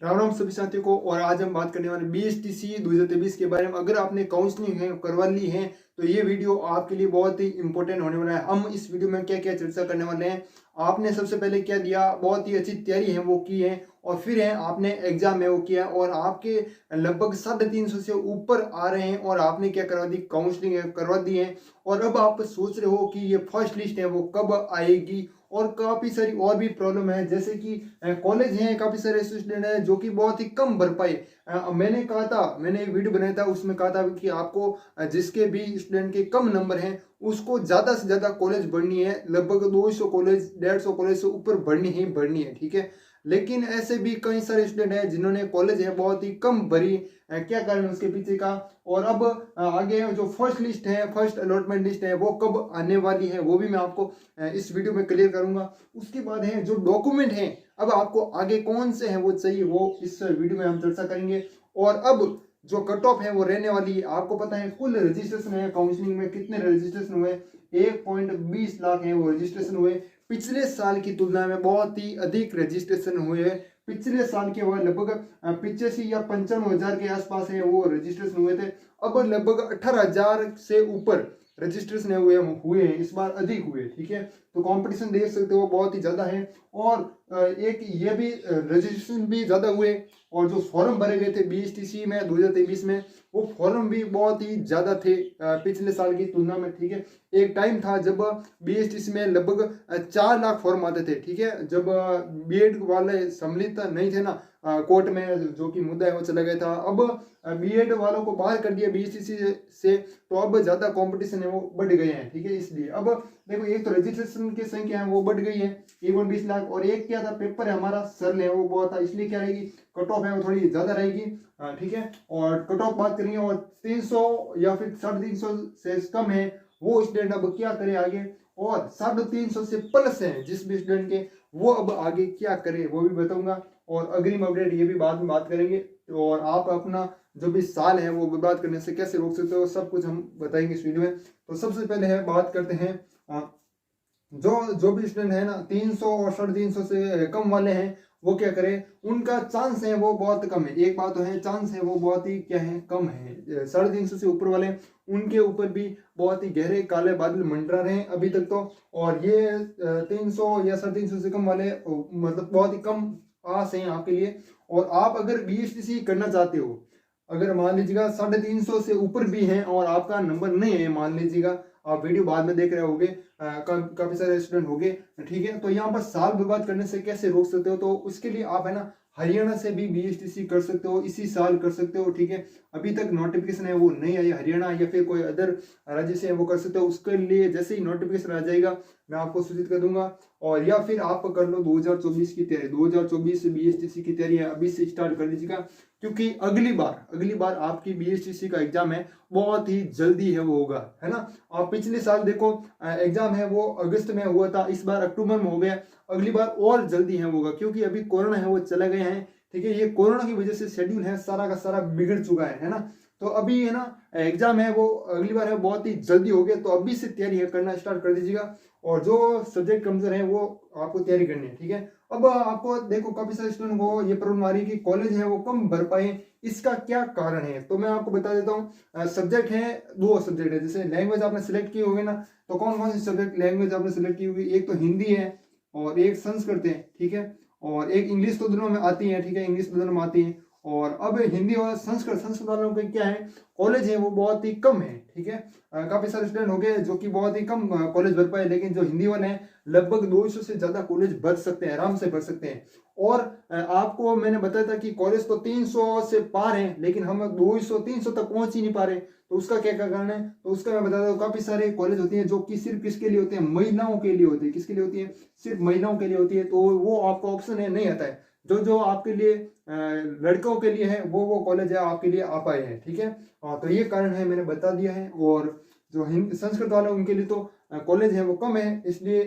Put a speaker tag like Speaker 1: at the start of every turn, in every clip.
Speaker 1: राम राम सभी साथियों को। और आज हम बात करने वाले BSTC 2023 के बारे में। अगर आपने काउंसलिंग है करवा ली है तो ये वीडियो आपके लिए बहुत ही इंपॉर्टेंट होने वाला है। हम इस वीडियो में क्या क्या चर्चा करने वाले हैं, आपने सबसे पहले क्या दिया, बहुत ही अच्छी तैयारी है वो की है, और फिर है आपने एग्जाम है वो किया और आपके लगभग 350 से ऊपर आ रहे हैं और आपने क्या करवा दी, काउंसलिंग करवा दी है। और अब आप सोच रहे हो कि ये फर्स्ट लिस्ट है वो कब आएगी, और काफी सारी और भी प्रॉब्लम है, जैसे कि कॉलेज हैं, काफी सारे स्टूडेंट हैं जो कि बहुत ही कम भर पाए। मैंने कहा था, मैंने एक वीडियो बनाया था, उसमें कहा था कि आपको जिसके भी स्टूडेंट के कम नंबर हैं उसको ज्यादा से ज्यादा कॉलेज बढ़नी है, लगभग 200 कॉलेज 150 कॉलेज से ऊपर बढ़नी ही बढ़नी है, ठीक है। लेकिन ऐसे भी कई सारे स्टूडेंट हैं जिन्होंने कॉलेज है बहुत ही कम भरी। क्या कारण उसके पीछे का, और अब आगे जो फर्स्ट लिस्ट है, फर्स्ट अलॉटमेंट लिस्ट है वो कब आने वाली है वो भी मैं आपको इस वीडियो में क्लियर करूंगा। उसके बाद है जो डॉक्यूमेंट हैं, अब आपको आगे कौन से हैं वो चाहिए वो इस वीडियो में हम चर्चा करेंगे। और अब जो कट ऑफ है वो रहने वाली है, आपको पता है कुल रजिस्ट्रेशन है काउंसलिंग में कितने रजिस्ट्रेशन हुए, 1.20 लाख है वो रजिस्ट्रेशन हुए। पिछले साल की तुलना में बहुत ही अधिक रजिस्ट्रेशन हुए हैं। पिछले साल के वो लगभग 85 या 95 हजार के आसपास है वो रजिस्ट्रेशन हुए थे। अब लगभग 18 हजार से ऊपर रजिस्ट्रेशन हुए हैं, इस बार अधिक हुए, ठीक है। तो कंपटीशन देख सकते हो बहुत ही ज्यादा है। और एक ये भी रजिस्ट्रेशन भी ज्यादा हुए, और जो फॉर्म भरे गए थे BSTC में 2023 में वो फॉर्म भी बहुत ही ज्यादा थे पिछले साल की तुलना में, ठीक है। एक टाइम था जब BSTC में लगभग 4 लाख फॉर्म आते थे, ठीक है, जब बीएड वाले सम्मिलित नहीं थे ना कोर्ट में, जो कि मुद्दा है वो चला गया था। अब बीएड वालों को बाहर कर दिया BSTC से, तो अब ज्यादा कंपटीशन है वो बढ़ गए हैं, ठीक है। इसलिए अब देखो, एक तो रजिस्ट्रेशन की संख्या है वो बढ़ गई है 1.20 लाख, और एक क्या था, पेपर है हमारा सरल है वो बहुत था, इसलिए क्या रहेगी, कट ऑफ है वो थोड़ी ज्यादा रहेगी, ठीक है। और कट ऑफ बात करेंगे, और 300 या फिर 350 से कम है वो स्टूडेंट अब क्या करे आगे, और 350 से प्लस है जिस भी स्टूडेंट के, वो अब आगे क्या करे वो भी बताऊंगा। और अग्रिम अपडेट ये भी बाद में बात करेंगे। और आप अपना जो भी साल है वो बर्बाद करने से कैसे रोक सकते हो, सब कुछ हम बताएंगे इस वीडियो में। तो सबसे पहले है बात करते हैं जो जो भी स्टूडेंट है ना 300 और 350 से कम वाले हैं वो क्या करें, उनका चांस है वो बहुत कम है। एक बात तो है, चांस है वो बहुत ही क्या है, कम है। 350 से ऊपर वाले उनके ऊपर भी बहुत ही गहरे काले बादल मंडरा रहे हैं अभी तक तो। और ये 300 या 350 से कम वाले मतलब बहुत ही कम आस है आपके लिए। और आप अगर BSTC करना चाहते हो, अगर मान लीजिएगा 350 से ऊपर भी हैं और आपका नंबर नहीं है, मान लीजिएगा आप वीडियो बाद में देख रहे होगे, काफी सारे स्टूडेंट होंगे, ठीक है। तो यहाँ पर साल बर्बाद करने से कैसे रोक सकते हो, तो उसके लिए आप है ना हरियाणा से भी BSTC कर सकते हो, इसी साल कर सकते हो, ठीक है। अभी तक नोटिफिकेशन है वो नहीं आई, हरियाणा या फिर कोई अदर राज्य से वो कर सकते हो। उसके लिए जैसे ही नोटिफिकेशन आ जाएगा मैं आपको सूचित कर दूंगा। और या फिर आप कर लो 2024 की तैयारी, 2024 BSTC की तैयारी है अभी से स्टार्ट कर लीजिएगा, क्योंकि अगली बार आपकी BSTC का एग्जाम है बहुत ही जल्दी है वो होगा, है ना। आप पिछले साल देखो एग्जाम है वो अगस्त में हुआ था, इस बार अक्टूबर में हो गया, अगली बार और जल्दी है होगा, क्योंकि अभी कोरोना है वो चला गया है, ठीक है। ये कोरोना की वजह से शेड्यूल है सारा का सारा बिगड़ चुका है ना। तो अभी है ना एग्जाम है वो अगली बार है बहुत ही जल्दी हो गया, तो अभी से तैयारी है करना स्टार्ट कर दीजिएगा। और जो सब्जेक्ट कमजोर है वो आपको तैयारी करनी है, ठीक है। अब आपको देखो काफी सारे स्टूडेंट को ये प्रॉब्लम आ रही है कि कॉलेज है वो कम भर पाए, इसका क्या कारण है, तो मैं आपको बता देता हूँ। सब्जेक्ट है, 2 सब्जेक्ट है, जैसे लैंग्वेज आपने सिलेक्ट की होगी ना, तो कौन कौन सी सब्जेक्ट लैंग्वेज आपने सिलेक्ट की होगी, एक तो हिंदी है और एक संस्कृत है, ठीक है, और एक इंग्लिश, तो दोनों में आती है, ठीक है, इंग्लिश तो दोनों में आती है। और अब हिंदी और संस्कृत वालों के क्या है, कॉलेज है वो बहुत ही कम है, ठीक है। काफी सारे स्टूडेंट हो गए जो कि बहुत ही कम कॉलेज भर पाए, लेकिन जो हिंदी वाले हैं लगभग 200 से ज्यादा कॉलेज भर सकते हैं, आराम से भर सकते हैं। और आपको मैंने बताया था कि कॉलेज तो 300 से पार है, लेकिन हम 200 300 तक पहुंच ही नहीं पा रहे, तो उसका क्या कारण है, तो उसका मैं बताता हूँ। काफी सारे कॉलेज होते हैं जो कि सिर्फ किसके लिए होते हैं, महिलाओं के लिए होते हैं, किसके लिए होती है, सिर्फ महिलाओं के लिए होती है, तो वो आपका ऑप्शन है नहीं आता है। जो जो आपके लिए लड़कों के लिए है वो कॉलेज है आपके लिए आ पाए हैं, ठीक है। तो ये कारण है, मैंने बता दिया है। और जो हिंदी संस्कृत वाले उनके लिए तो कॉलेज है वो कम है, इसलिए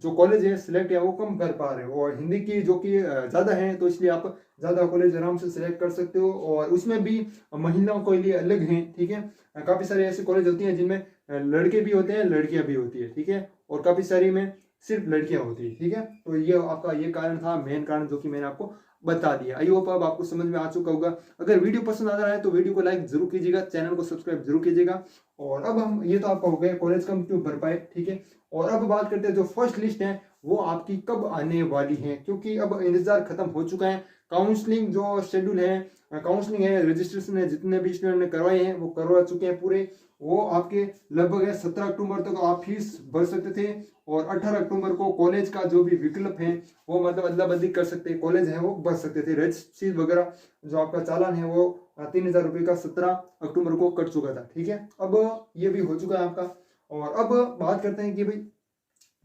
Speaker 1: जो कॉलेज है सिलेक्ट है वो कम कर पा रहे हो। और हिंदी की जो कि ज्यादा है, तो इसलिए आप ज्यादा कॉलेज आराम से सिलेक्ट कर सकते हो, और उसमें भी महिलाओं के लिए अलग हैं, ठीक है। काफी सारे ऐसे कॉलेज होती हैं जिनमें लड़के भी होते हैं, लड़कियां भी होती है, ठीक है, और काफी सारी में सिर्फ लड़कियां होती है, ठीक है। तो ये आपका ये कारण था, मेन कारण जो कि मैंने आपको बता दिया। आई होप अब आपको समझ में आ चुका होगा। अगर वीडियो पसंद आ रहा है तो वीडियो को लाइक जरूर कीजिएगा, चैनल को सब्सक्राइब जरूर कीजिएगा। और अब हम, ये तो आपका हो गया कॉलेज कम क्यों भर पाए, ठीक है। और अब बात करते हैं जो फर्स्ट लिस्ट है वो आपकी कब आने वाली है, क्योंकि अब इंतजार खत्म हो चुका है। काउंसलिंग जो शेड्यूल है, काउंसलिंग है, रजिस्ट्रेशन है, जितने भी स्टूडेंट ने करवाए हैं वो करवा चुके हैं पूरे। वो आपके लगभग है 17 अक्टूबर तक आप फीस भर सकते थे और 18 अक्टूबर को कॉलेज का जो भी विकल्प है वो मतलब अदला बदली कर सकते हैं, कॉलेज है वो भर सकते थे। रजिस्ट्री वगैरह जो आपका चालान है वो 3000 रुपये का 17 अक्टूबर को कट चुका था, ठीक है। अब ये भी हो चुका है आपका। और अब बात करते हैं कि भाई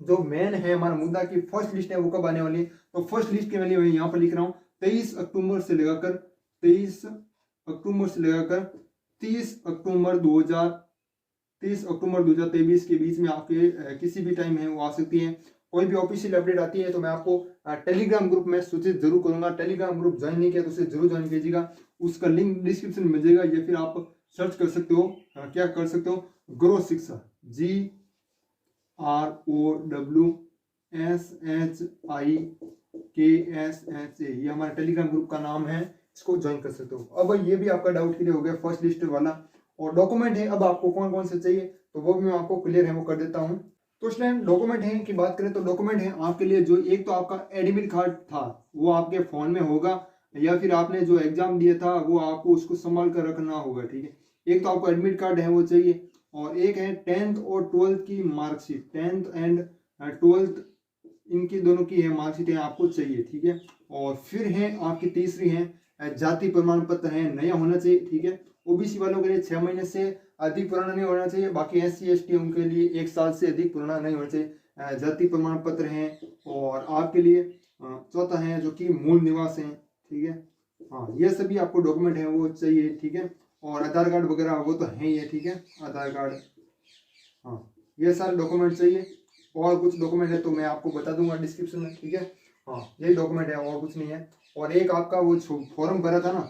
Speaker 1: जो मेन है हमारा मुद्दा की फर्स्ट लिस्ट है वो कब आने वाली है। तो फर्स्ट लिस्ट के लिए मैं यहाँ पर लिख रहा हूँ 23 अक्टूबर से लेकर 30 अक्टूबर 2023 के बीच में आपके किसी भी टाइम है वो आ सकती है। कोई भी ऑफिशियल अपडेट आती है तो मैं आपको टेलीग्राम ग्रुप में सूचित जरूर करूंगा। टेलीग्राम ग्रुप ज्वाइन नहीं किया तो उसे जरूर ज्वाइन कीजिएगा, उसका लिंक डिस्क्रिप्शन में मिल जाएगा, या फिर आप सर्च कर सकते हो, क्या कर सकते हो, ग्रो शिक्षा, GROWSHIKSHA, ये हमारे टेलीग्राम ग्रुप का नाम है, इसको ज्वाइन कर सकते हो। अब ये भी आपका डाउट क्लियर हो गया फर्स्ट लिस्ट वाला। और डॉक्यूमेंट है अब आपको कौन कौन से चाहिए तो वो भी मैं आपको क्लियर है वो कर देता हूँ। तो स्टूडेंट डॉक्यूमेंट है की बात करें तो डॉक्यूमेंट है आपके लिए जो एक तो आपका एडमिट कार्ड था वो आपके फोन में होगा, या फिर आपने जो एग्जाम दिया था वो आपको उसको संभाल कर रखना होगा, ठीक है। एक तो आपको एडमिट कार्ड है वो चाहिए, और एक है 10th और 12th की मार्कशीट, 10th एंड 12th इनकी दोनों की है मार्कशीट है आपको चाहिए, ठीक है। और फिर है आपकी तीसरी है जाति प्रमाण पत्र है, नया होना चाहिए, ठीक है। ओबीसी वालों के लिए 6 महीने से अधिक पुराना नहीं होना चाहिए, बाकी SC ST उनके लिए 1 साल से अधिक पुराना नहीं होना चाहिए। जाति प्रमाण पत्र है, और आपके लिए चौथा है जो कि मूल निवास है, ठीक है। हाँ, ये सभी आपको डॉक्यूमेंट है वो चाहिए, ठीक है। और आधार कार्ड वगैरह वो तो है ही है, ठीक है, आधार कार्ड, हाँ, ये सारे डॉक्यूमेंट चाहिए। और कुछ डॉक्यूमेंट है तो मैं आपको बता दूंगा डिस्क्रिप्शन में, ठीक है। हाँ, यही डॉक्यूमेंट है और कुछ नहीं है। और एक आपका वो फॉर्म भरा था ना,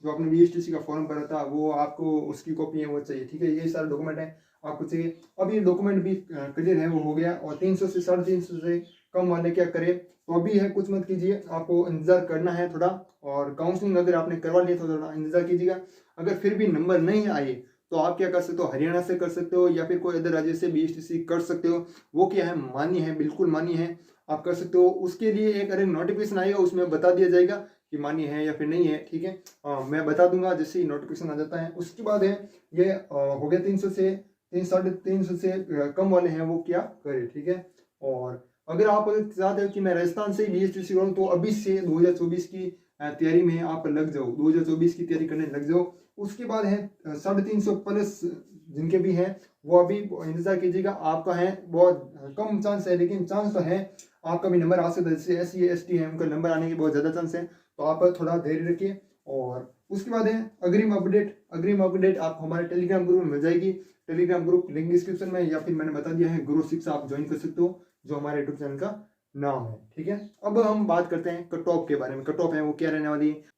Speaker 1: जो आपने BSTC का फॉर्म भरा था, वो आपको उसकी कॉपी है वो चाहिए, ठीक है। ये सारे डॉक्यूमेंट है आपको चाहिए। अब ये डॉक्यूमेंट भी क्लियर है वो हो गया। और 300 से 350 से कम वाले क्या करें, तो अभी है कुछ मत कीजिए, आपको इंतजार करना है थोड़ा। और काउंसलिंग अगर आपने करवा लिया तो थोड़ा इंतजार कीजिएगा। अगर फिर भी नंबर नहीं आए तो आप क्या कर सकते हो, हरियाणा से कर सकते हो, या फिर कोई अदर राज्य से BSTC कर सकते हो। वो क्या है, मान्य है, बिल्कुल मान्य है, आप कर सकते हो। उसके लिए एक अगर नोटिफिकेशन आएगा उसमें बता दिया जाएगा कि मान्य है या फिर नहीं है, ठीक है। मैं बता दूंगा जैसे ही नोटिफिकेशन आ जाता है। उसके बाद है ये हो गया 300 से 350 से कम वाले हैं वो क्या करें, ठीक है। और अगर आप चाहते हो कि मैं राजस्थान से BSTC करूँ तो अभी से 2024 की तैयारी में आप लग जाओ, 2024 की तैयारी करने लग जाओ। उसके बाद है 350 प्लस जिनके भी हैं वो अभी इंतजार कीजिएगा। आपका है बहुत कम चांस है, लेकिन चांस तो है, आपका भी नंबर आ सकता है। जैसे SC ST है उनका नंबर आने की बहुत ज़्यादा चांस है, तो आप थोड़ा धैर्य रखिए। और उसके बाद है अग्रिम अपडेट आपको हमारे टेलीग्राम ग्रुप में मिल जाएगी। टेलीग्राम ग्रुप लिंक डिस्क्रिप्शन में, या फिर मैंने बता दिया है ग्रो शिक्षा, आप ज्वाइन कर सकते हो, जो हमारे यूट्यूब चैनल का नाम है, ठीक है। अब हम बात करते हैं कट ऑफ के बारे में। कट ऑफ है वो क्या रहने वाली है।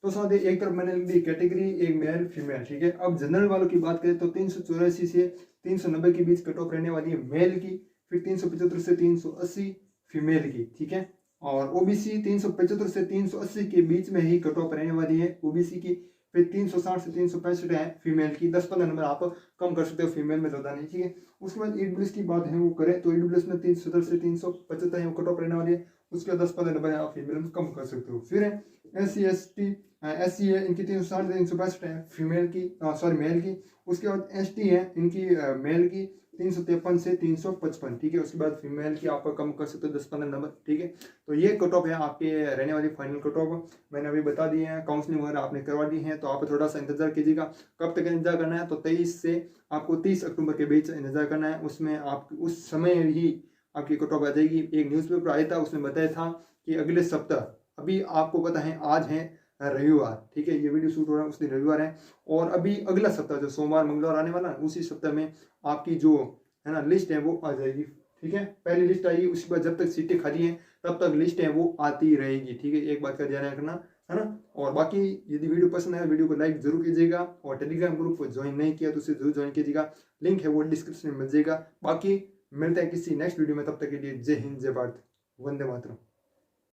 Speaker 1: तो साथ ही एक तरफ मैंने लिख दी कैटेगरी, एक मेल फीमेल, ठीक है। अब जनरल वालों की बात करें तो 384 से 390 के बीच कट ऑफ रहने वाली है मेल की, फिर 375 से 380 फीमेल की, ठीक है। और OBC 375 से 380 के बीच में ही कट ऑफ रहने वाली है OBC की, फिर 360 से 365 है फीमेल की। 10-15 नंबर आप कम कर सकते हो फीमेल में, ज़्यादा नहीं, ठीक है। उसके बाद EWS की बात है वो करें तो EWS में 370 से 375 है वो कट ऑफ रहने वाली है। उसके बाद 10-15 नंबर आप फीमेल में कम कर सकते हो। फिर है SC SC है इनकी 360 से 365 है फीमेल की, सॉरी मेल की। उसके बाद ST है इनकी मेल की 353 से 355, ठीक है। उसके बाद फीमेल की आपका कम कर सकते हो 10-15 नंबर, ठीक है। तो ये कट ऑफ है आपके रहने वाली फाइनल कट ऑफ, मैंने अभी बता दिए हैं। काउंसलिंग वगैरह आपने करवा दी है तो आप थोड़ा सा इंतजार कीजिएगा। कब तक इंतजार करना है, तो 23 से आपको 30 अक्टूबर के बीच इंतजार करना है। उसमें आप उस समय ही आपकी कट ऑफ आ जाएगी। एक न्यूज़पेपर आया था उसमें बताया था कि अगले सप्ताह, अभी आपको पता है आज है रविवार, ठीक है, ये वीडियो शूट हो रहा है उस दिन रविवार है, और अभी अगला सप्ताह जो सोमवार मंगलवार आने वाला है उसी सप्ताह में आपकी जो है ना लिस्ट है वो आ जाएगी, ठीक है। पहली लिस्ट आएगी, उसके बाद जब तक सीटें खाली हैं तब तक लिस्ट है वो आती रहेगी, ठीक है। एक बात का ध्यान रखना, है ना। और बाकी यदि वीडियो पसंद है वीडियो को लाइक जरूर कीजिएगा, और टेलीग्राम ग्रुप को ज्वाइन नहीं किया तो उसे जरूर ज्वाइन कीजिएगा, लिंक है वो डिस्क्रिप्शन में मिल जाएगा। बाकी मिलते हैं किसी नेक्स्ट वीडियो में, तब तक के लिए जय हिंद, जय भारत, वंदे मातरम।